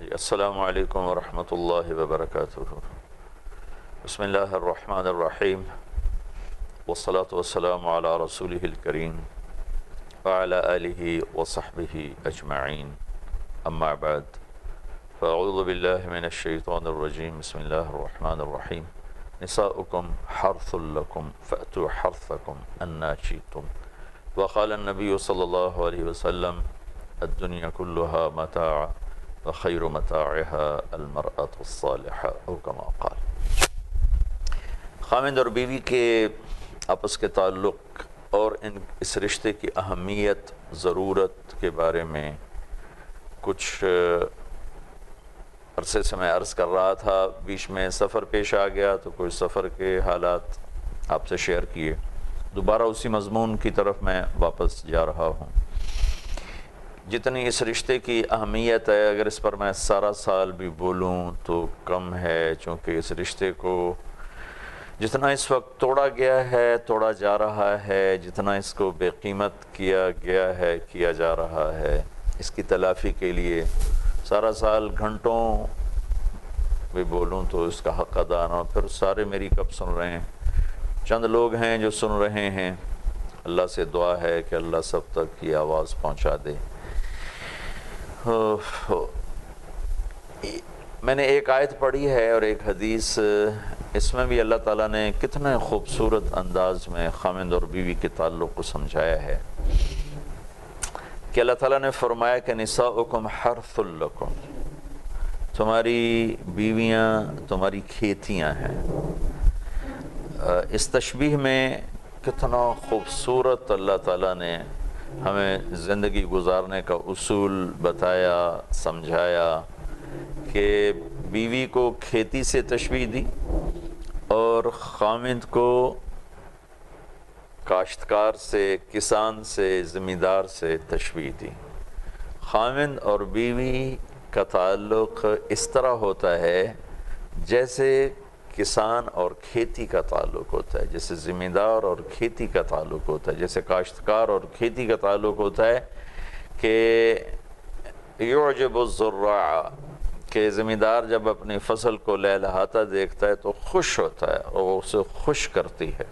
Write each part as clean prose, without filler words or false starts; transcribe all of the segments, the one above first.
السلام علیکم ورحمۃ اللہ وبرکاتہ۔ بسم اللہ الرحمن الرحیم، والصلاة والسلام علی رسولہ الکریم وعلی آلہ وصحبہ اجمعین، اما بعد فاعوذ باللہ من الشیطان الرجیم، بسم اللہ الرحمن الرحیم۔ نساؤکم حرث لکم فأتوا حرثکم انا شئتم، وقال النبی صلی اللہ علیہ وسلم الدنیا کلها متاع وخیر متاعها المرأة الصالحة او کما قال۔ خاوند اور بیوی کے آپس کے تعلق اور اس رشتے کی اہمیت ضرورت کے بارے میں کچھ عرصے سے میں عرض کر رہا تھا، بیچ میں سفر پیش آ گیا تو کچھ سفر کے حالات آپ سے شیئر کیے، دوبارہ اسی مضمون کی طرف میں واپس جا رہا ہوں۔ جتنی اس رشتے کی اہمیت ہے، اگر اس پر میں سارا سال بھی بولوں تو کم ہے، چونکہ اس رشتے کو جتنا اس وقت توڑا گیا ہے، توڑا جا رہا ہے، جتنا اس کو بے قیمت کیا گیا ہے، کیا جا رہا ہے، اس کی تلافی کے لیے سارا سال گھنٹوں بھی بولوں تو اس کا حق ادا نہ، پھر سارے میری کب سن رہے ہیں، چند لوگ ہیں جو سن رہے ہیں، اللہ سے دعا ہے کہ اللہ سب تک یہ آواز پہنچا دے۔ میں نے ایک آیت پڑھی ہے اور ایک حدیث، اس میں بھی اللہ تعالیٰ نے کتنے خوبصورت انداز میں خاوند اور بیوی کے تعلق کو سمجھایا ہے کہ اللہ تعالیٰ نے فرمایا کہ نساؤکم حرث لکم، تمہاری بیویاں تمہاری کھیتیاں ہیں۔ اس تشبیہ میں کتنا خوبصورت اللہ تعالیٰ نے ہمیں زندگی گزارنے کا اصول بتایا، سمجھایا کہ بیوی کو کھیتی سے تشبیہ دی اور خاوند کو کاشتکار سے، کسان سے، زمیندار سے تشبیہ دی۔ خاوند اور بیوی کا تعلق اس طرح ہوتا ہے جیسے کسان اور کھیتی کا تعلق ہوتا ہے، جیسے زمیندار اور کھیتی کا تعلق ہوتا ہے، جیسے کاشتکار اور کھیتی کا تعلق ہوتا ہے کہ یعجب الزراع، کہ زمیندار جب اپنی فصل کو لہلہاتا دیکھتا ہے تو خوش ہوتا ہے اور وہ اسے خوش کرتی ہے۔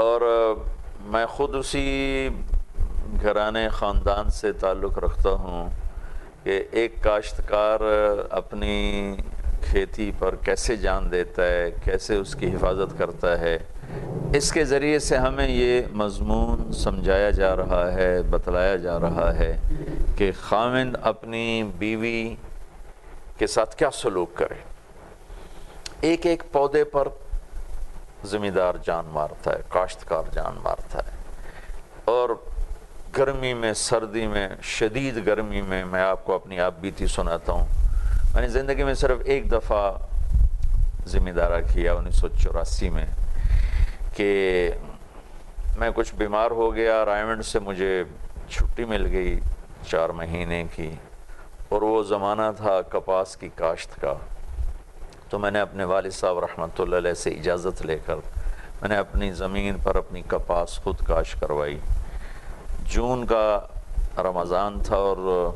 اور میں خود اسی گھرانے خاندان سے تعلق رکھتا ہوں کہ ایک کاشتکار اپنی کھیتی پر کیسے جان دیتا ہے، کیسے اس کی حفاظت کرتا ہے، اس کے ذریعے سے ہمیں یہ مضمون سمجھایا جا رہا ہے، بتلایا جا رہا ہے کہ خاوند اپنی بیوی کے ساتھ کیا سلوک کرے۔ ایک ایک پودے پر زمیندار جان مارتا ہے، کاشتکار جان مارتا ہے، اور گرمی میں، سردی میں، شدید گرمی میں آپ کو اپنی آپ بیتی سناتا ہوں۔ میں نے زندگی میں صرف ایک دفعہ زمیندارہ کیا 1984 میں، کہ میں کچھ بیمار ہو گیا، رائمنڈ سے مجھے چھٹی مل گئی 4 مہینے کی، اور وہ زمانہ تھا کپاس کی کاشت کا۔ تو میں نے اپنے والد صاحب رحمۃ اللہ علیہ سے اجازت لے کر میں نے اپنی زمین پر اپنی کپاس خود کاشت کروائی۔ جون کا رمضان تھا اور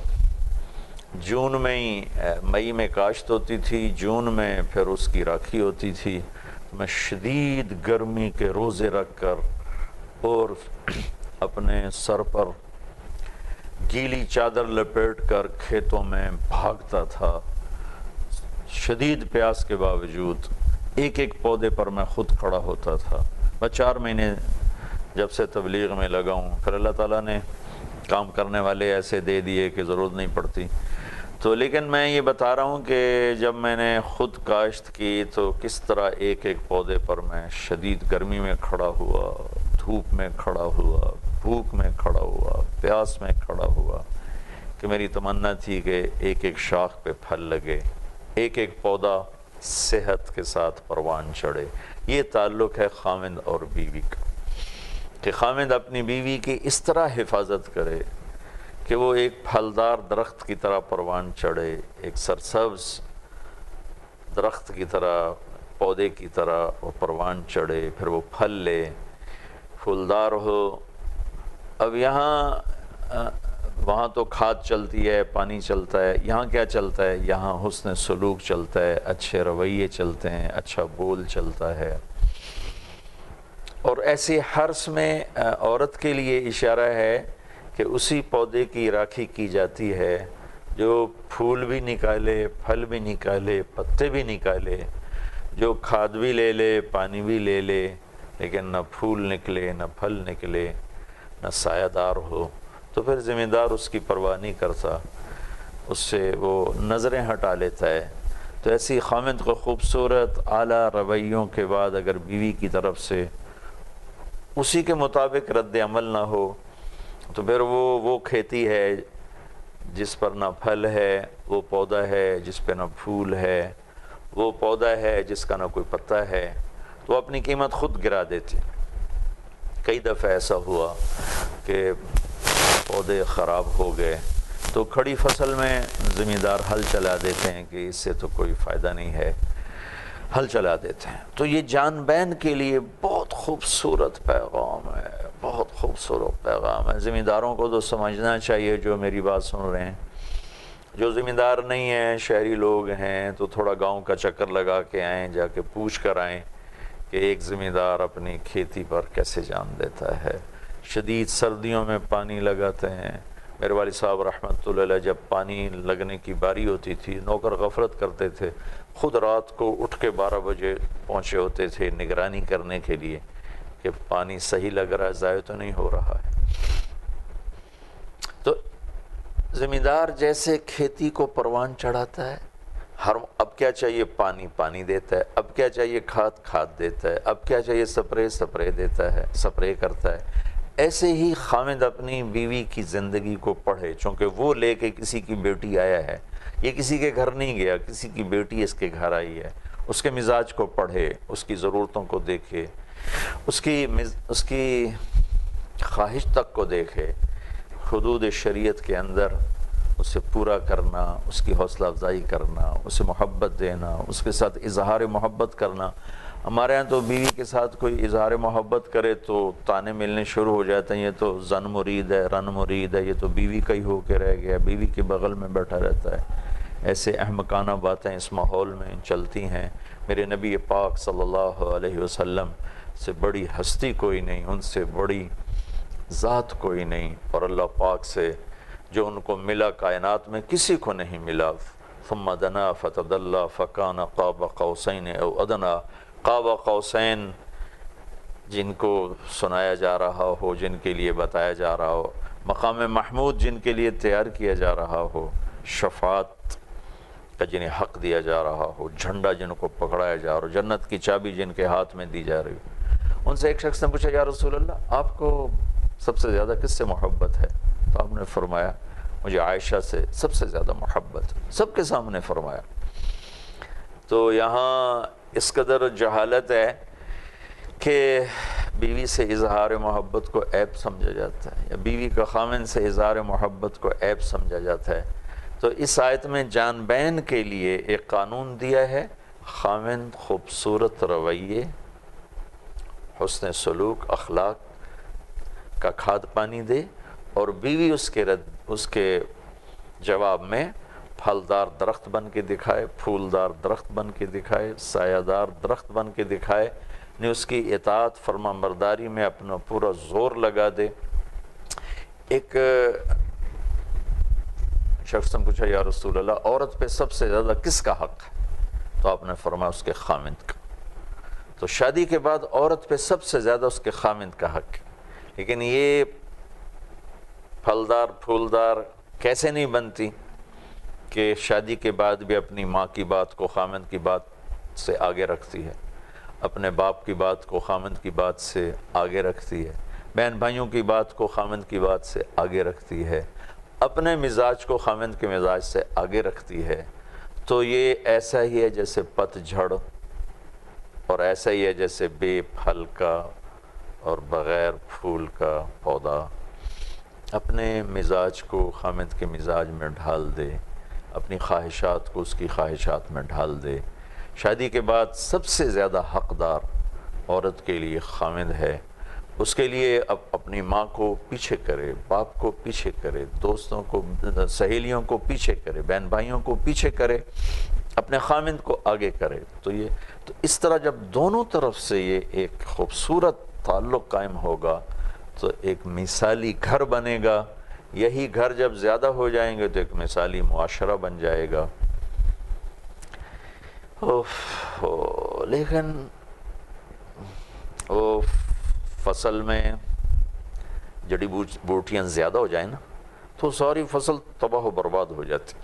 جون میں ہی مئی میں کاشت ہوتی تھی، جون میں پھر اس کی راکھی ہوتی تھی۔ میں شدید گرمی کے روزے رکھ کر اور اپنے سر پر گیلی چادر لپیٹ کر کھیتوں میں بھاگتا تھا، شدید پیاس کے باوجود ایک ایک پودے پر میں خود کھڑا ہوتا تھا۔ میں 4 مہینے جب سے تبلیغ میں لگا ہوں، پھر اللہ تعالیٰ نے کام کرنے والے ایسے دے دیے کہ ضرورت نہیں پڑتی تو، لیکن میں یہ بتا رہا ہوں کہ جب میں نے خود کاشت کی تو کس طرح ایک ایک پودے پر میں شدید گرمی میں کھڑا ہوا، دھوپ میں کھڑا ہوا، بھوک میں کھڑا ہوا، پیاس میں کھڑا ہوا، کہ میری تمنا تھی کہ ایک ایک شاخ پہ پھل لگے، ایک ایک پودا صحت کے ساتھ پروان چڑھے۔ یہ تعلق ہے خاوند اور بیوی کا، کہ خاوند اپنی بیوی کی اس طرح حفاظت کرے کہ وہ ایک پھلدار درخت کی طرح پروان چڑھے، ایک سرسبز درخت کی طرح، پودے کی طرح وہ پروان چڑھے، پھر وہ پھل لے، پھولدار ہو۔ اب یہاں وہاں تو کھاد چلتی ہے، پانی چلتا ہے، یہاں کیا چلتا ہے؟ یہاں حسن سلوک چلتا ہے، اچھے رویے چلتے ہیں، اچھا بول چلتا ہے۔ اور ایسے حرث میں عورت کے لیے اشارہ ہے کہ اسی پودے کی راکھی کی جاتی ہے جو پھول بھی نکالے، پھل بھی نکالے، پتے بھی نکالے، جو کھاد بھی لے لے، پانی بھی لے لے، لیکن نہ پھول نکلے، نہ پھل نکلے، نہ سایہ دار ہو، تو پھر ذمہ دار اس کی پرواہ نہیں کرتا، اس سے وہ نظریں ہٹا لیتا ہے۔ تو ایسی خاوند کو خوبصورت اعلیٰ رویوں کے بعد اگر بیوی کی طرف سے اسی کے مطابق رد عمل نہ ہو تو پھر وہ کھیتی ہے جس پر نہ پھل ہے، وہ پودا ہے جس پہ نہ پھول ہے، وہ پودا ہے جس کا نہ کوئی پتا ہے، تو وہ اپنی قیمت خود گرا دیتی۔ کئی دفعہ ایسا ہوا کہ پودے خراب ہو گئے تو کھڑی فصل میں زمیندار ہل چلا دیتے ہیں کہ اس سے تو کوئی فائدہ نہیں ہے، ہل چلا دیتے ہیں۔ تو یہ جان بین کے لیے بہت خوبصورت پیغام ہے، بہت خوبصورت پیغام ہے۔ زمینداروں کو تو سمجھنا چاہیے جو میری بات سن رہے ہیں، جو زمیندار نہیں ہیں، شہری لوگ ہیں، تو تھوڑا گاؤں کا چکر لگا کے آئیں، جا کے پوچھ کر آئیں کہ ایک زمیندار اپنی کھیتی پر کیسے جان دیتا ہے۔ شدید سردیوں میں پانی لگاتے ہیں۔ میرے والد صاحب رحمۃ اللہ علیہ جب پانی لگنے کی باری ہوتی تھی، نوکر غفلت کرتے تھے، خود رات کو اٹھ کے 12 بجے پہنچے ہوتے تھے نگرانی کرنے کے لیے کہ پانی صحیح لگ رہا ہے، ضائع تو نہیں ہو رہا ہے۔ تو زمیندار جیسے کھیتی کو پروان چڑھاتا ہے، اب کیا چاہیے؟ پانی دیتا ہے، اب کیا چاہیے؟ کھاد دیتا ہے، اب کیا چاہیے؟ سپرے دیتا ہے، سپرے کرتا ہے۔ ایسے ہی خاوند اپنی بیوی کی زندگی کو پڑھے، چونکہ وہ لے کے کسی کی بیٹی آیا ہے، یہ کسی کے گھر نہیں گیا، کسی کی بیٹی اس کے گھر آئی ہے، اس کے مزاج کو پڑھے، اس کی ضرورتوں کو دیکھے، اس کی خواہش تک کو دیکھے، حدود شریعت کے اندر اسے پورا کرنا، اس کی حوصلہ افزائی کرنا، اسے محبت دینا، اس کے ساتھ اظہار محبت کرنا۔ ہمارے ہاں تو بیوی کے ساتھ کوئی اظہار محبت کرے تو تانے ملنے شروع ہو جاتے ہیں، یہ تو زن مرید ہے، رن مرید ہے، یہ تو بیوی کا ہی ہو کے رہ گیا، بیوی کے بغل میں بیٹھا رہتا ہے۔ ایسے احمقانہ باتیں اس ماحول میں چلتی ہیں۔ میرے نبی پاک صلی اللہ علیہ وسلم سے بڑی ہستی کوئی نہیں، ان سے بڑی ذات کوئی نہیں، اور اللہ پاک سے جو ان کو ملا کائنات میں کسی کو نہیں ملا۔ ثم دنا فتدلی فکان قاب قوسین او ادنی، قاب قوسین جن کو سنایا جا رہا ہو، جن کے لیے بتایا جا رہا ہو، مقام محمود جن کے لیے تیار کیا جا رہا ہو، شفاعت کا جنہیں حق دیا جا رہا ہو، جھنڈا جن کو پکڑایا جا رہا ہو، جنت کی چابی جن کے ہاتھ میں دی جا رہی ہو۔ ان سے ایک شخص نے پوچھا، یا رسول اللہ آپ کو سب سے زیادہ کس سے محبت ہے؟ تو آپ نے فرمایا مجھے عائشہ سے سب سے زیادہ محبت، سب کے سامنے فرمایا۔ تو یہاں اس قدر جہالت ہے کہ بیوی سے اظہار محبت کو عیب سمجھا جاتا ہے، یا بیوی کا خاوند سے اظہار محبت کو عیب سمجھا جاتا ہے۔ تو اس آیت میں جان بین کے لیے ایک قانون دیا ہے، خاوند خوبصورت رویے، حسن سلوک، اخلاق کا کھاد پانی دے، اور بیوی اس کے جواب میں پھلدار درخت بن کے دکھائے، پھولدار درخت بن کے دکھائے، سایہ دار درخت بن کے دکھائے، نے اس کی اطاعت فرما برداری میں اپنا پورا زور لگا دے۔ ایک شخص نے پوچھا، یا رسول اللہ عورت پہ سب سے زیادہ کس کا حق ہے؟ تو آپ نے فرمایا اس کے خاوند کا۔ تو شادی کے بعد عورت پہ سب سے زیادہ اس کے خاوند کا حق ہے، لیکن یہ پھلدار پھولدار کیسے نہیں بنتی کہ شادی کے بعد بھی اپنی ماں کی بات کو خاوند کی بات سے آگے رکھتی ہے، اپنے باپ کی بات کو خاوند کی بات سے آگے رکھتی ہے، بہن بھائیوں کی بات کو خاوند کی بات سے آگے رکھتی ہے، اپنے مزاج کو خاوند کے مزاج سے آگے رکھتی ہے۔ تو یہ ایسا ہی ہے جیسے پت جھڑ، اور ایسا ہی ہے جیسے بے پھل کا اور بغیر پھول کا پودا۔ اپنے مزاج کو خاوند کے مزاج میں ڈھال دے، اپنی خواہشات کو اس کی خواہشات میں ڈھال دے۔ شادی کے بعد سب سے زیادہ حقدار عورت کے لیے خاوند ہے، اس کے لیے اپنی ماں کو پیچھے کرے، باپ کو پیچھے کرے، دوستوں کو، سہیلیوں کو پیچھے کرے، بہن بھائیوں کو پیچھے کرے، اپنے خامند کو آگے کرے۔ تو اس طرح جب دونوں طرف سے یہ ایک خوبصورت تعلق قائم ہوگا تو ایک مثالی گھر بنے گا۔ یہی گھر جب زیادہ ہو جائیں گے تو ایک مثالی معاشرہ بن جائے گا۔ لیکن وہ فصل میں جڑی بوٹیاں زیادہ ہو جائیں نا تو ساری فصل تباہ و برباد ہو جاتی۔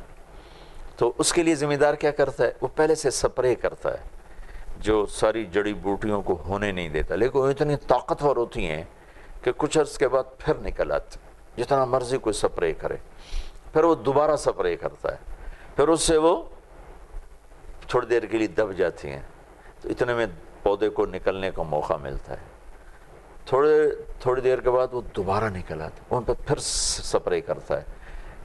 تو اس کے لیے ذمہ دار کیا کرتا ہے؟ وہ پہلے سے سپرے کرتا ہے، جو ساری جڑی بوٹیوں کو ہونے نہیں دیتا، لیکن وہ اتنی طاقتور ہوتی ہیں کہ کچھ عرص کے بعد پھر نکل آتی، جتنا مرضی کوئی سپرے کرے، پھر وہ دوبارہ سپرے کرتا ہے، پھر اس سے وہ تھوڑی دیر کے لیے دب جاتی ہیں، تو اتنے میں پودے کو نکلنے کا موقع ملتا ہے، تھوڑی دیر کے بعد وہ دوبارہ نکل آتے ہیں، ان پہ پھر سپرے کرتا ہے،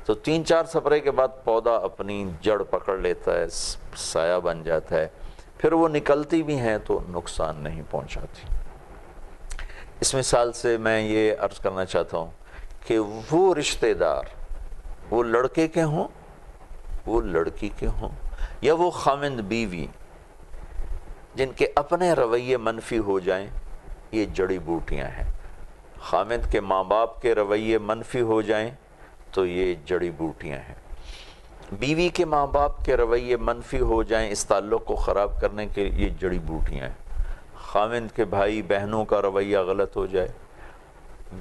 تو 3-4 سپرے کے بعد پودا اپنی جڑ پکڑ لیتا ہے، سایہ بن جاتا ہے، پھر وہ نکلتی بھی ہیں تو نقصان نہیں پہنچاتی۔ اس مثال سے میں یہ عرض کرنا چاہتا ہوں کہ وہ رشتہ دار، وہ لڑکے کے ہوں، وہ لڑکی کے ہوں، یا وہ خامند بیوی، جن کے اپنے رویے منفی ہو جائیں، یہ جڑی بوٹیاں ہیں۔ خامند کے ماں باپ کے رویے منفی ہو جائیں تو یہ جڑی بوٹیاں ہیں۔ بیوی کے ماں باپ کے رویے منفی ہو جائیں اس تعلق کو خراب کرنے کے، یہ جڑی بوٹیاں ہیں۔ خامند کے بھائی بہنوں کا رویہ غلط ہو جائے،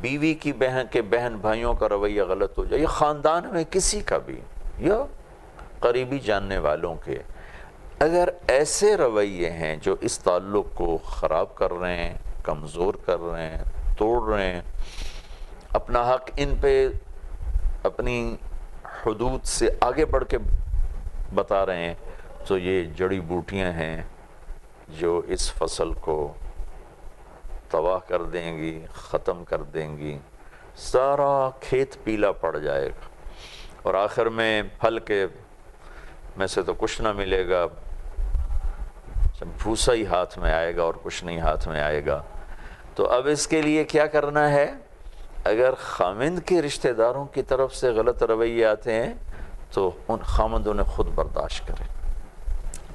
بیوی کی بہن بھائیوں کا رویہ غلط ہو جائے، یا خاندان میں کسی کا بھی، یا قریبی جاننے والوں کے، اگر ایسے رویے ہیں جو اس تعلق کو خراب کر رہے ہیں، کمزور کر رہے ہیں، توڑ رہے ہیں، اپنا حق ان پہ اپنی حدود سے آگے بڑھ کے بتا رہے ہیں، تو یہ جڑی بوٹیاں ہیں جو اس فصل کو تباہ کر دیں گی، ختم کر دیں گی، سارا کھیت پیلا پڑ جائے گا، اور آخر میں پھل کے میں سے تو کچھ نہ ملے گا، بھوسا ہی ہاتھ میں آئے گا اور کچھ نہیں ہاتھ میں آئے گا۔ تو اب اس کے لیے کیا کرنا ہے؟ اگر خامند کے رشتہ داروں کی طرف سے غلط رویے آتے ہیں تو ان خامندوں نے خود برداشت کرے،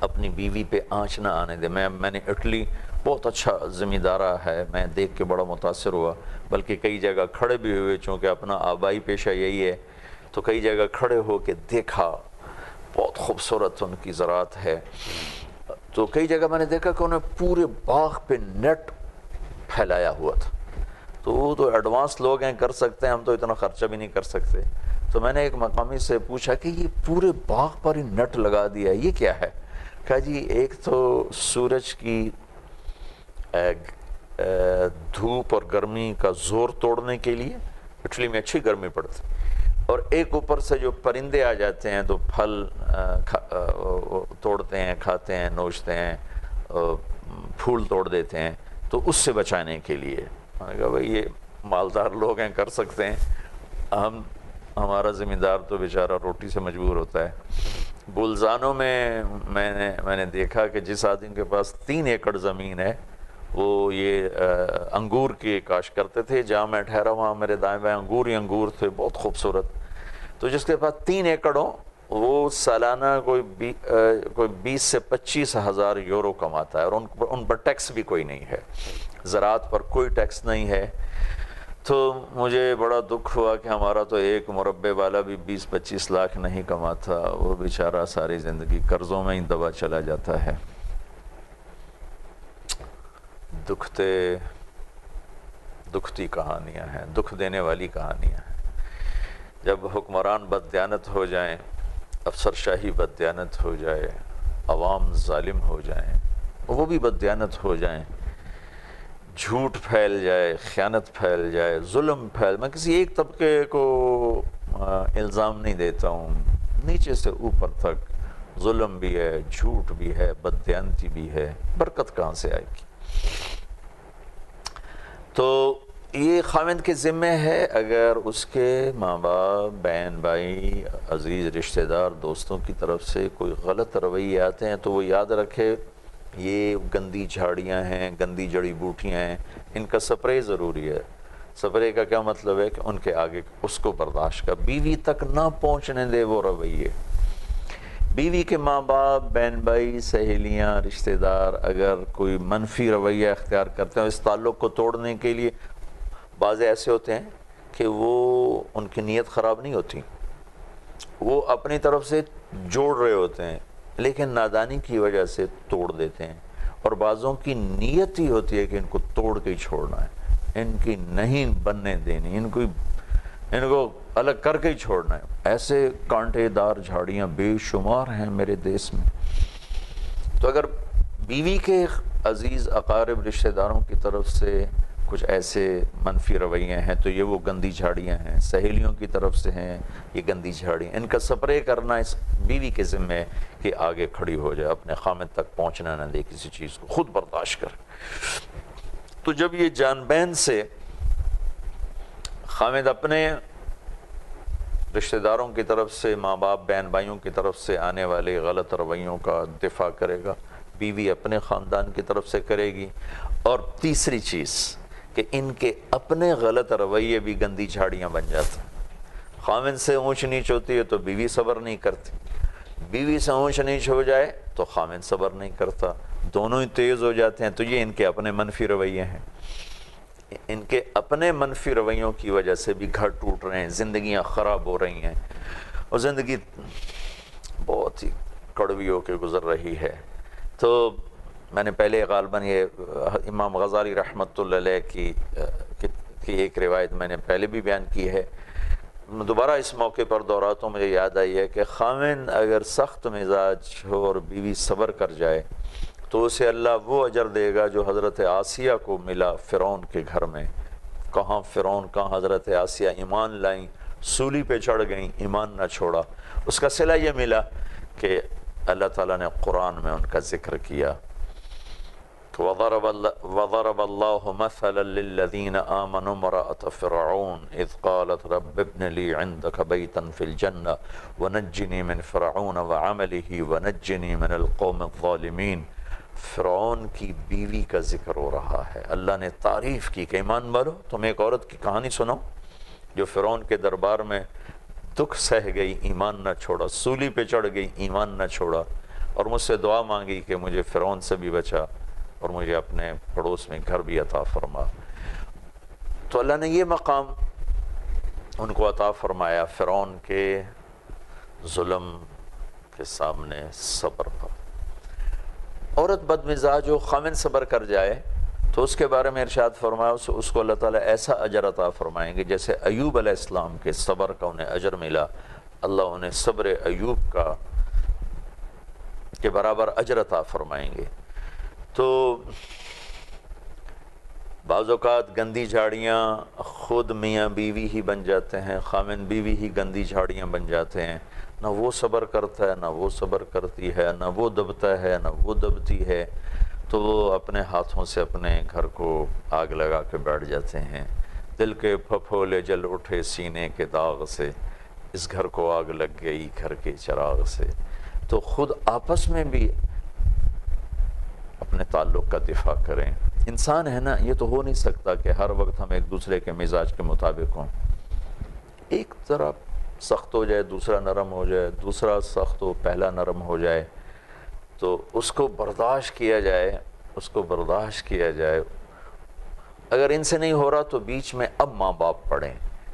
اپنی بیوی پہ آنچ نہ آنے دے۔ میں نے اٹلی بہت اچھا زمیندارہ ہے، میں دیکھ کے بڑا متاثر ہوا، بلکہ کئی جگہ کھڑے بھی ہوئے، چونکہ اپنا آبائی پیشہ یہی ہے، تو کئی جگہ کھڑے ہو کے دیکھا، بہت خوبصورت ان کی زراعت ہے۔ تو کئی جگہ میں نے دیکھا کہ انہوں نے پورے باغ پہ نیٹ پھیلایا ہوا تھا، تو وہ تو ایڈوانس لوگ ہیں، کر سکتے ہیں، ہم تو اتنا خرچہ بھی نہیں کر سکتے۔ تو میں نے ایک مقامی سے پوچھا کہ یہ پورے باغ پر ہی نیٹ لگا دیا ہے، یہ کیا ہے؟ کہا جی ایک تو سورج کی دھوپ اور گرمی کا زور توڑنے کے لیے، اٹلی میں اچھی گرمی پڑتی، اور ایک اوپر سے جو پرندے آ جاتے ہیں تو پھل توڑتے ہیں، کھاتے ہیں، نوچتے ہیں، پھول توڑ دیتے ہیں، تو اس سے بچانے کے لیے۔ میں نے کہا بھائی یہ مالدار لوگ ہیں، کر سکتے ہیں، ہمارا زمیندار تو بیچارہ روٹی سے مجبور ہوتا ہے۔ بولزانو میں میں نے دیکھا کہ جس آدمی کے پاس 3 ایکڑ زمین ہے، وہ یہ انگور کی کاشت کرتے تھے، جہاں میں ٹھہرا وہاں میرے دائیں بائیں انگور ہی انگور تھے، بہت خوبصورت۔ تو جس کے پاس 3 ایکڑ ہو، وہ سالانہ کوئی 20 سے 25 ہزار یورو کماتا ہے، اور ان پر ٹیکس بھی کوئی نہیں ہے، زراعت پر کوئی ٹیکس نہیں ہے۔ تو مجھے بڑا دکھ ہوا کہ ہمارا تو ایک مربے والا بھی 20-25 لاکھ نہیں کماتا، وہ بیچارہ ساری زندگی قرضوں میں ہی دبا چلا جاتا ہے۔ دکھتی کہانیاں ہیں، دکھ دینے والی کہانیاں ہیں۔ جب حکمران بددیانت ہو جائیں، افسر شاہی بددیانت ہو جائے، عوام ظالم ہو جائیں، وہ بھی بددیانت ہو جائیں، جھوٹ پھیل جائے، خیانت پھیل جائے، ظلم میں کسی ایک طبقے کو الزام نہیں دیتا ہوں، نیچے سے اوپر تک ظلم بھی ہے، جھوٹ بھی ہے، بددیانتی بھی ہے، برکت کہاں سے آئے گی؟ تو یہ خاوند کے ذمہ ہے، اگر اس کے ماں باپ، بہن بھائی، عزیز رشتہ دار، دوستوں کی طرف سے کوئی غلط رویے آتے ہیں تو وہ یاد رکھے یہ گندی جھاڑیاں ہیں، گندی جڑی بوٹیاں ہیں، ان کا سپرے ضروری ہے۔ سپرے کا کیا مطلب ہے کہ ان کے آگے اس کو برداشت کر، بیوی تک نہ پہنچنے دے وہ رویے۔ بیوی کے ماں باپ، بہن بھائی، سہیلیاں، رشتہ دار اگر کوئی منفی رویہ اختیار کرتے ہیں اس تعلق کو توڑنے کے لیے، بعض ایسے ہوتے ہیں کہ وہ ان کی نیت خراب نہیں ہوتی، وہ اپنی طرف سے جوڑ رہے ہوتے ہیں لیکن نادانی کی وجہ سے توڑ دیتے ہیں، اور بعضوں کی نیت ہی ہوتی ہے کہ ان کو توڑ کے ہی چھوڑنا ہے، ان کی نہیں بننے دینی، ان کو الگ کر کے ہی چھوڑنا ہے۔ ایسے کانٹے دار جھاڑیاں بے شمار ہیں میرے دیس میں۔ تو اگر بیوی کے عزیز اقارب رشتہ داروں کی طرف سے کچھ ایسے منفی رویے ہیں تو یہ وہ گندی جھاڑیاں ہیں، سہیلیوں کی طرف سے ہیں یہ گندی جھاڑیاں، ان کا سپرے کرنا اس بیوی کے ذمہ ہے کہ آگے کھڑی ہو جائے، اپنے خامد تک پہنچنا نہ دے کسی چیز کو، خود برداشت کرے۔ تو جب یہ جان بین سے خامد اپنے رشتہ داروں کی طرف سے، ماں باپ، بہن بھائیوں کی طرف سے آنے والے غلط رویوں کا دفاع کرے گا، بیوی اپنے خاندان کی طرف سے کرے گی، اور تیسری چیز کہ ان کے اپنے غلط رویے بھی گندی جھاڑیاں بن جاتے ہیں۔ خامد سے اونچ نیچ ہوتی ہے تو بیوی صبر نہیں کرتی، بیوی سے اونچ نیچ ہو جائے تو خامد صبر نہیں کرتا، دونوں ہی تیز ہو جاتے ہیں۔ تو یہ ان کے اپنے منفی رویے ہیں، ان کے اپنے منفی رویوں کی وجہ سے بھی گھر ٹوٹ رہے ہیں، زندگیاں خراب ہو رہی ہیں، اور زندگی بہت ہی کڑوی ہو کے گزر رہی ہے۔ تو میں نے پہلے غالباً یہ امام غزالی رحمۃ اللہ علیہ کی ایک روایت میں نے پہلے بھی بیان کی ہے، دوبارہ اس موقع پر دہراتا ہوں، مجھے یاد آئی ہے کہ خاوند اگر سخت مزاج ہو اور بیوی صبر کر جائے تو اسے اللہ وہ اجر دے گا جو حضرت آسیہ کو ملا فرعون کے گھر میں۔ کہاں فرعون، کہاں حضرت آسیہ ایمان لائیں، سولی پہ چڑھ گئیں، ایمان نہ چھوڑا۔ اس کا صلہ یہ ملا کہ اللہ تعالیٰ نے قرآن میں ان کا ذکر کیا، وَضَرَبَ اللَّهُ مَثَلًا لِلَّذِينَ آمَنُوا امْرَأَتَ فِرْعَوْنَ إِذْ قَالَتْ رَبِّ ابْنِ لِي عِندَكَ بَيْتًا فِي الْجَنَّةِ وَنَجِّنِي مِنْ فِرْعَوْنَ وَعَمَلِهِ وَنَجِّنِي مِنَ الْقَوْمِ الظَّالِمِينَ۔ فرعون کی بیوی کا ذکر ہو رہا ہے، اللہ نے تعریف کی کہ ایمان والو، تم ایک عورت کی کہانی سنو جو فرعون کے دربار میں دکھ سہ گئی، ایمان نہ چھوڑا، سولی پہ چڑھ گئی، ایمان نہ چھوڑا، اور مجھ سے دعا مانگی کہ مجھے فرعون سے بھی بچا اور مجھے اپنے پڑوس میں گھر بھی عطا فرما۔ تو اللہ نے یہ مقام ان کو عطا فرمایا فرعون کے ظلم کے سامنے صبر پر۔ عورت بد مزاج ہو، خامن صبر کر جائے تو اس کے بارے میں ارشاد فرمایا اس کو اللہ تعالیٰ ایسا اجر عطا فرمائیں گے جیسے ایوب علیہ السلام کے صبر کا انہیں اجر ملا، اللہ انہیں صبر ایوب کے برابر اجر عطا فرمائیں گے۔ تو بعض اوقات گندی جھاڑیاں خود میاں بیوی ہی بن جاتے ہیں، خامن بیوی ہی گندی جھاڑیاں بن جاتے ہیں، نہ وہ صبر کرتا ہے، نہ وہ صبر کرتی ہے، نہ وہ دبتا ہے، نہ وہ دبتی ہے، تو وہ اپنے ہاتھوں سے اپنے گھر کو آگ لگا کے بیٹھ جاتے ہیں۔ دل کے پھپھولے جل اٹھے سینے کے داغ سے، اس گھر کو آگ لگ گئی گھر کے چراغ سے۔ تو خود آپس میں بھی اپنے تعلق کا دفاع کریں۔ انسان ہے نا، یہ تو ہو نہیں سکتا کہ ہر وقت ہم ایک دوسرے کے مزاج کے مطابق ہوں، ایک طرف سخت ہو جائے دوسرا نرم ہو جائے، دوسرا سخت ہو پہلا نرم ہو جائے، تو اس کو برداشت کیا جائے، اس کو برداشت کیا جائے۔ اگر ان سے نہیں ہو رہا تو بیچ میں اب ماں باپ پڑھیں،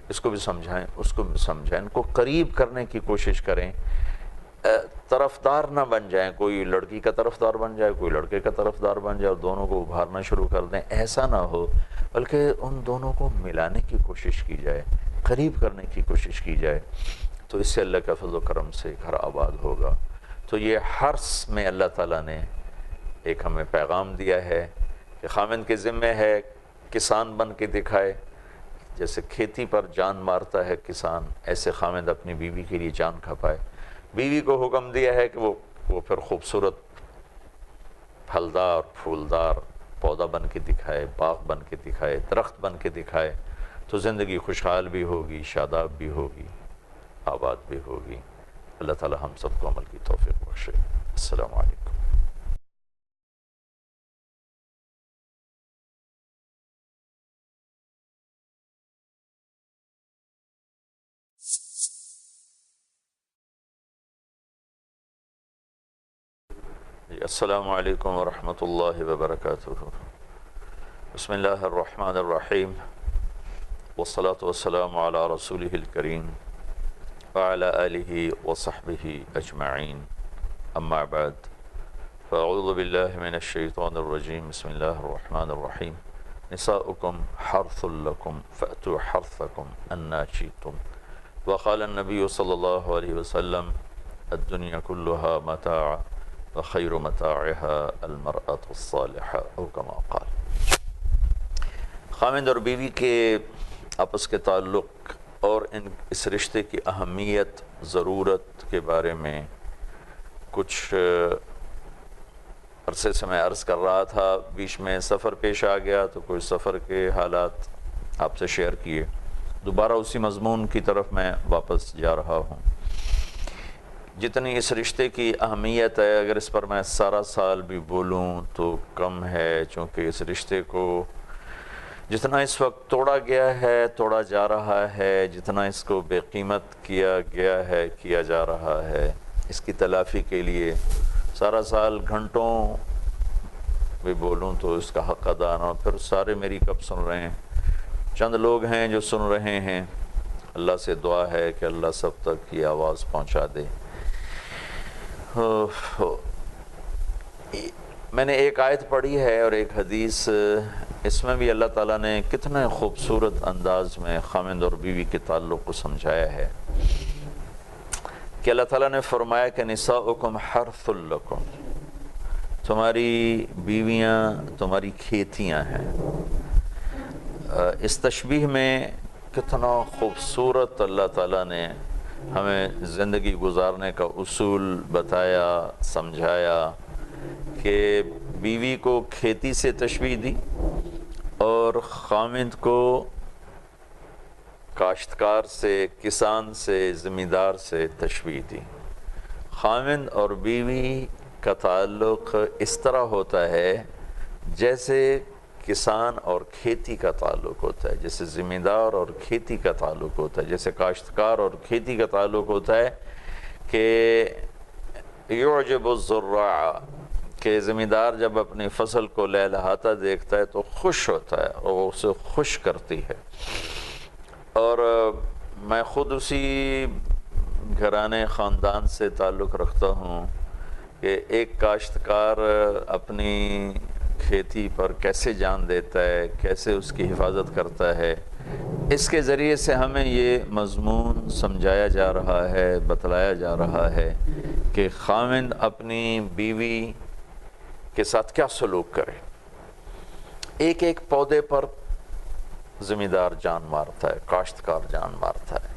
اس کو بھی سمجھائیں، اس کو بھی سمجھائیں، ان کو قریب کرنے کی کوشش کریں، طرفدار نہ بن جائیں، کوئی لڑکی کا طرفدار بن جائے، کوئی لڑکے کا طرفدار بن جائے اور دونوں کو ابھارنا شروع کر دیں، ایسا نہ ہو، بلکہ ان دونوں کو ملانے کی کوشش کی جائے، قریب کرنے کی کوشش کی جائے، تو اس سے اللہ کا فضل و کرم سے گھر آباد ہوگا۔ تو یہ حرص میں اللہ تعالیٰ نے ایک ہمیں پیغام دیا ہے کہ خامن کے ذمہ ہے کسان بن کے دکھائے، جیسے کھیتی پر جان مارتا ہے کسان، ایسے خامد اپنی بیوی کے لیے جان کھپائے۔ بیوی کو حکم دیا ہے کہ وہ پھر خوبصورت پھلدار پھولدار پودا بن کے دکھائے، باغ بن کے دکھائے، درخت بن کے دکھائے، تو زندگی خوشحال بھی ہوگی، شاداب بھی ہوگی، آباد بھی ہوگی۔ اللہ تعالی ہم سب کو عمل کی توفیق بخشے۔ السلام علیکم۔ السلام علیکم ورحمۃ اللہ وبرکاتہ۔ بسم اللہ الرحمن الرحیم، والصلاة والسلام علی رسولہ الکریم وعلی آلہ وصحبہ اجمعین، اما بعد فاعوذ باللہ من الشیطان الرجیم، بسم اللہ الرحمن الرحیم۔ نساؤکم حرث لکم فأتوا حرثکم انا شئتم، وقال النبی صلی اللہ علیہ وسلم الدنیا کلها متاع وخیر متاعها المرأة الصالحة او کما قال۔ خاوند اور بیوی کے آپس کے تعلق اور اس رشتے کی اہمیت، ضرورت کے بارے میں کچھ عرصے سے میں عرض کر رہا تھا، بیچ میں سفر پیش آ گیا تو کوئی سفر کے حالات آپ سے شیئر کیے، دوبارہ اسی مضمون کی طرف میں واپس جا رہا ہوں۔ جتنی اس رشتے کی اہمیت ہے، اگر اس پر میں سارا سال بھی بولوں تو کم ہے، چونکہ اس رشتے کو جتنا اس وقت توڑا گیا ہے، توڑا جا رہا ہے، جتنا اس کو بے قیمت کیا گیا ہے، کیا جا رہا ہے، اس کی تلافی کے لیے سارا سال گھنٹوں بھی بولوں تو اس کا حق ادا نہ ہو۔ پھر سارے میری کب سن رہے ہیں؟ چند لوگ ہیں جو سن رہے ہیں، اللہ سے دعا ہے کہ اللہ سب تک یہ آواز پہنچا دے۔ میں نے ایک آیت پڑھی ہے اور ایک حدیث، اس میں بھی اللہ تعالیٰ نے کتنے خوبصورت انداز میں خاوند اور بیوی کے تعلق کو سمجھایا ہے کہ اللہ تعالیٰ نے فرمایا کہ نساؤکم حرث لکم، تمہاری بیویاں تمہاری کھیتیاں ہیں۔ اس تشبیہ میں کتنا خوبصورت اللہ تعالیٰ نے ہمیں زندگی گزارنے کا اصول بتایا، سمجھایا کہ بیوی کو کھیتی سے تشبیہ دی اور خاوند کو کاشتکار سے، کسان سے، زمیندار سے تشبیہ دی۔ خاوند اور بیوی کا تعلق اس طرح ہوتا ہے جیسے کسان اور کھیتی کا تعلق ہوتا ہے، جیسے زمیندار اور کھیتی کا تعلق ہوتا ہے، جیسے کاشتکار اور کھیتی کا تعلق ہوتا ہے کہ یعجب الزراع، کہ زمیندار جب اپنی فصل کو لہلہاتا دیکھتا ہے تو خوش ہوتا ہے اور وہ اسے خوش کرتی ہے۔ اور میں خود اسی گھرانے خاندان سے تعلق رکھتا ہوں کہ ایک کاشتکار اپنی کھیتی پر کیسے جان دیتا ہے، کیسے اس کی حفاظت کرتا ہے، اس کے ذریعے سے ہمیں یہ مضمون سمجھایا جا رہا ہے، بتلایا جا رہا ہے کہ خاوند اپنی بیوی کے ساتھ کیا سلوک کرے۔ ایک ایک پودے پر زمیندار جان مارتا ہے، کاشتکار جان مارتا ہے،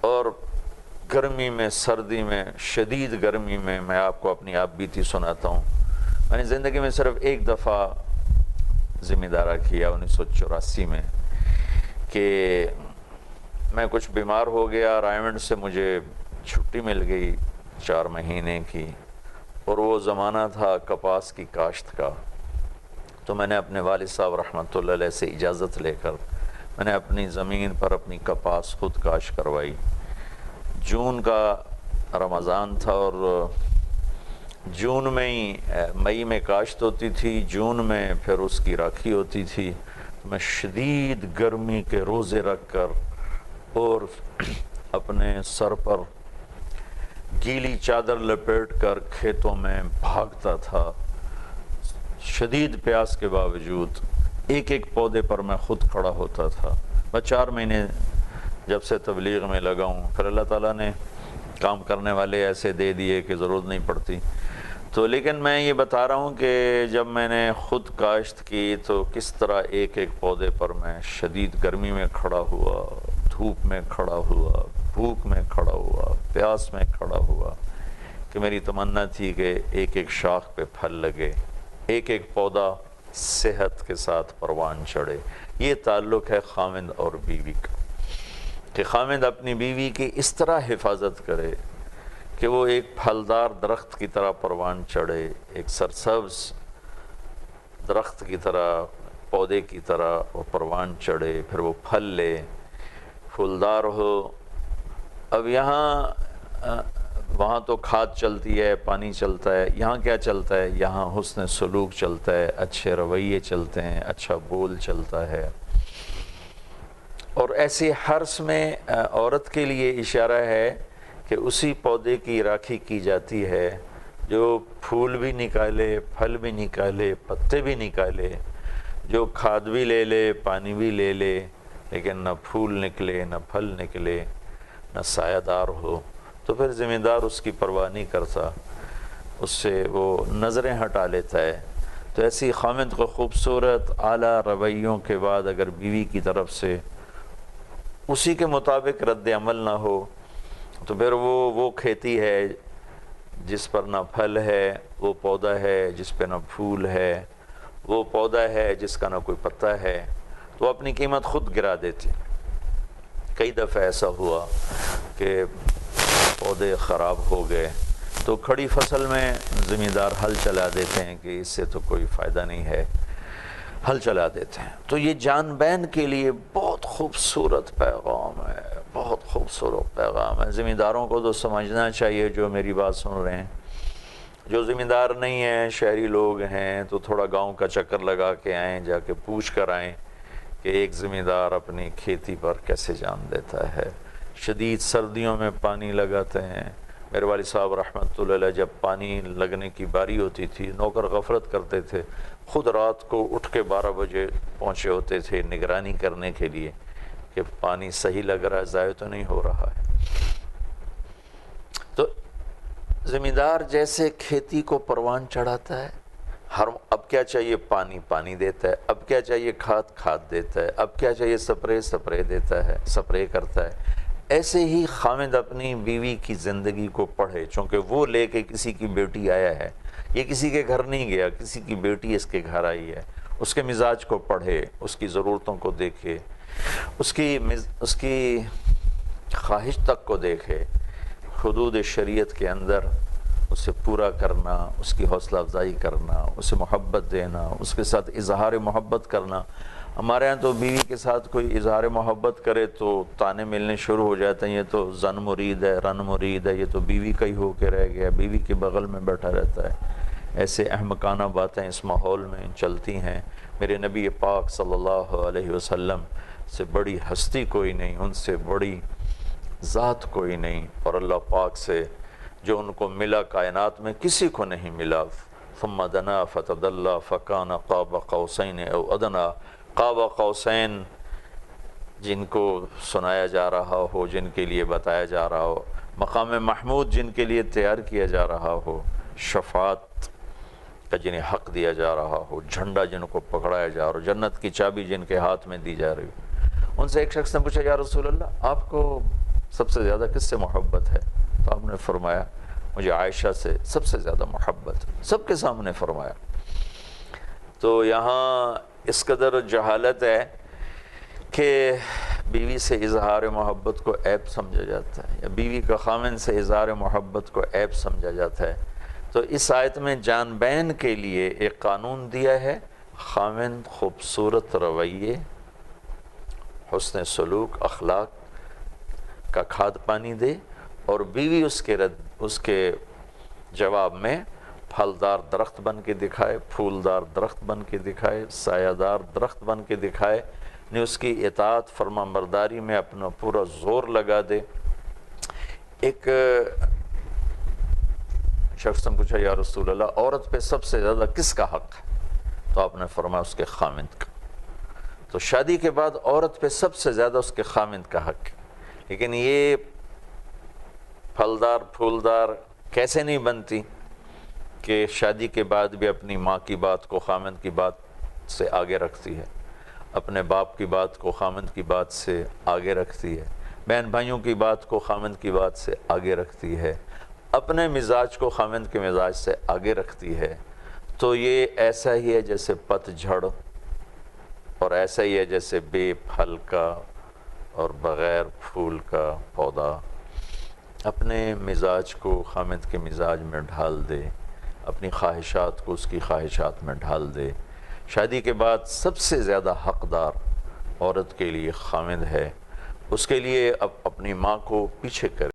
اور گرمی میں، سردی میں، شدید گرمی میں، میں آپ کو اپنی آپ بیتی سناتا ہوں۔ میں نے زندگی میں صرف ایک دفعہ زمیندارہ کیا 1984 میں، کہ میں کچھ بیمار ہو گیا، رائمنڈ سے مجھے چھٹی مل گئی 4 مہینے کی، اور وہ زمانہ تھا کپاس کی کاشت کا۔ تو میں نے اپنے والد صاحب رحمۃ اللہ علیہ سے اجازت لے کر میں نے اپنی زمین پر اپنی کپاس خود کاشت کروائی۔ جون کا رمضان تھا اور جون میں ہی، مئی میں کاشت ہوتی تھی، جون میں پھر اس کی راکھی ہوتی تھی۔ تو میں شدید گرمی کے روزے رکھ کر اور اپنے سر پر گیلی چادر لپیٹ کر کھیتوں میں بھاگتا تھا، شدید پیاس کے باوجود۔ ایک ایک پودے پر میں خود کھڑا ہوتا تھا۔ میں 4 مہینے جب سے تبلیغ میں لگا ہوں، پھر اللہ تعالیٰ نے کام کرنے والے ایسے دے دیے کہ ضرورت نہیں پڑتی۔ تو لیکن میں یہ بتا رہا ہوں کہ جب میں نے خود کاشت کی تو کس طرح ایک ایک پودے پر میں شدید گرمی میں کھڑا ہوا، دھوپ میں کھڑا ہوا، بھوک میں کھڑا ہوا، پیاس میں کھڑا ہوا، کہ میری تمنا تھی کہ ایک ایک شاخ پہ پھل لگے، ایک ایک پودا صحت کے ساتھ پروان چڑھے۔ یہ تعلق ہے خاوند اور بیوی کا، کہ خاوند اپنی بیوی کی اس طرح حفاظت کرے کہ وہ ایک پھلدار درخت کی طرح پروان چڑھے، ایک سرسبز درخت کی طرح، پودے کی طرح وہ پروان چڑھے، پھر وہ پھل لے، پھولدار ہو۔ اب یہاں وہاں تو کھاد چلتی ہے، پانی چلتا ہے، یہاں کیا چلتا ہے؟ یہاں حسن سلوک چلتا ہے، اچھے رویے چلتے ہیں، اچھا بول چلتا ہے۔ اور ایسے حرث میں عورت کے لیے اشارہ ہے کہ اسی پودے کی راکھی کی جاتی ہے جو پھول بھی نکالے، پھل بھی نکالے، پتے بھی نکالے، جو کھاد بھی لے لے، پانی بھی لے لے، لیکن نہ پھول نکلے، نہ پھل نکلے، نہ سایہ دار ہو، تو پھر ذمہ دار اس کی پرواہ نہیں کرتا، اس سے وہ نظریں ہٹا لیتا ہے۔ تو ایسی خامند کو خوبصورت اعلیٰ رویوں کے بعد اگر بیوی کی طرف سے اسی کے مطابق رد عمل نہ ہو تو پھر وہ کھیتی ہے جس پر نہ پھل ہے، وہ پودا ہے جس پہ نہ پھول ہے، وہ پودا ہے جس کا نہ کوئی پتا ہے، تو اپنی قیمت خود گرا دیتی۔ کئی دفعہ ایسا ہوا کہ پودے خراب ہو گئے تو کھڑی فصل میں زمیندار ہل چلا دیتے ہیں کہ اس سے تو کوئی فائدہ نہیں ہے، ہل چلا دیتے ہیں۔ تو یہ جان بین کے لیے بہت خوبصورت پیغام ہے، بہت خوبصورت پیغام ہے۔ زمینداروں کو تو سمجھنا چاہیے جو میری بات سن رہے ہیں۔ جو زمیندار نہیں ہیں، شہری لوگ ہیں، تو تھوڑا گاؤں کا چکر لگا کے آئیں، جا کے پوچھ کر آئیں کہ ایک زمیندار اپنی کھیتی پر کیسے جان دیتا ہے۔ شدید سردیوں میں پانی لگاتے ہیں۔ میرے والد صاحب رحمۃ اللہ علیہ جب پانی لگنے کی باری ہوتی تھی، نوکر غفلت کرتے تھے، خود رات کو اٹھ کے 12 بجے پہنچے ہوتے تھے نگرانی کرنے کے لیے کہ پانی صحیح لگ رہا ہے، ضائع تو نہیں ہو رہا ہے۔ تو زمیندار جیسے کھیتی کو پروان چڑھاتا ہے، اب کیا چاہیے؟ پانی دیتا ہے، اب کیا چاہیے؟ کھاد دیتا ہے، اب کیا چاہیے؟ سپرے دیتا ہے، سپرے کرتا ہے۔ ایسے ہی خامد اپنی بیوی کی زندگی کو پڑھے، چونکہ وہ لے کے کسی کی بیٹی آیا ہے، یہ کسی کے گھر نہیں گیا، کسی کی بیٹی اس کے گھر آئی ہے، اس کے مزاج کو پڑھے، اس کی ضرورتوں کو دیکھے، اس کی خواہش تک کو دیکھے، حدود شریعت کے اندر اسے پورا کرنا، اس کی حوصلہ افزائی کرنا، اسے محبت دینا، اس کے ساتھ اظہار محبت کرنا۔ ہمارے ہاں تو بیوی کے ساتھ کوئی اظہار محبت کرے تو تانے ملنے شروع ہو جاتے ہیں، یہ تو زن مرید ہے، رن مرید ہے، یہ تو بیوی کا ہی ہو کے رہ گیا، بیوی کے بغل میں بیٹھا رہتا ہے۔ ایسے احمقانہ باتیں اس ماحول میں چلتی ہیں۔ میرے نبی پاک صلی اللہ علیہ وسلم سے بڑی ہستی کوئی نہیں، ان سے بڑی ذات کوئی نہیں، اور اللہ پاک سے جو ان کو ملا کائنات میں کسی کو نہیں ملا۔ ثم دنا فتدلی فکان قاب قوسین او ادنی، قاب قوسین جن کو سنایا جا رہا ہو، جن کے لیے بتایا جا رہا ہو، مقام محمود جن کے لیے تیار کیا جا رہا ہو، شفاعت کا جنہیں حق دیا جا رہا ہو، جھنڈا جن کو پکڑایا جا رہا ہو، جنت کی چابی جن کے ہاتھ میں دی جا رہی ہو۔ ان سے ایک شخص نے پوچھا، یا رسول اللہ آپ کو سب سے زیادہ کس سے محبت ہے؟ تو آپ نے فرمایا مجھے عائشہ سے سب سے زیادہ محبت، سب کے سامنے فرمایا۔ تو یہاں اس قدر جہالت ہے کہ بیوی سے اظہار محبت کو عیب سمجھا جاتا ہے، یا بیوی کا خامن سے اظہار محبت کو عیب سمجھا جاتا ہے۔ تو اس آیت میں جان بین کے لیے ایک قانون دیا ہے، خامن خوبصورت رویے، حسن سلوک، اخلاق کا کھاد پانی دے، اور بیوی اس کے جواب میں پھلدار درخت بن کے دکھائے، پھولدار درخت بن کے دکھائے، سایہ دار درخت بن کے دکھائے، نے اس کی اطاعت فرما برداری میں اپنا پورا زور لگا دے۔ ایک شخص نے پوچھا، یا رسول اللہ عورت پہ سب سے زیادہ کس کا حق ہے؟ تو آپ نے فرمایا اس کے خامند کا۔ تو شادی کے بعد عورت پہ سب سے زیادہ اس کے خامند کا حق ہے، لیکن یہ پھلدار پھولدار کیسے نہیں بنتی کہ شادی کے بعد بھی اپنی ماں کی بات کو خامند کی بات سے آگے رکھتی ہے، اپنے باپ کی بات کو خامند کی بات سے آگے رکھتی ہے، بہن بھائیوں کی بات کو خامند کی بات سے آگے رکھتی ہے، اپنے مزاج کو خامند کے مزاج سے آگے رکھتی ہے۔ تو یہ ایسا ہی ہے جیسے پت جھڑ، اور ایسا ہی ہے جیسے بے پھل کا اور بغیر پھول کا پودا۔ اپنے مزاج کو خامند کے مزاج میں ڈھال دے، اپنی خواہشات کو اس کی خواہشات میں ڈھال دے۔ شادی کے بعد سب سے زیادہ حقدار عورت کے لیے خامند ہے، اس کے لیے اب اپنی ماں کو پیچھے کرے۔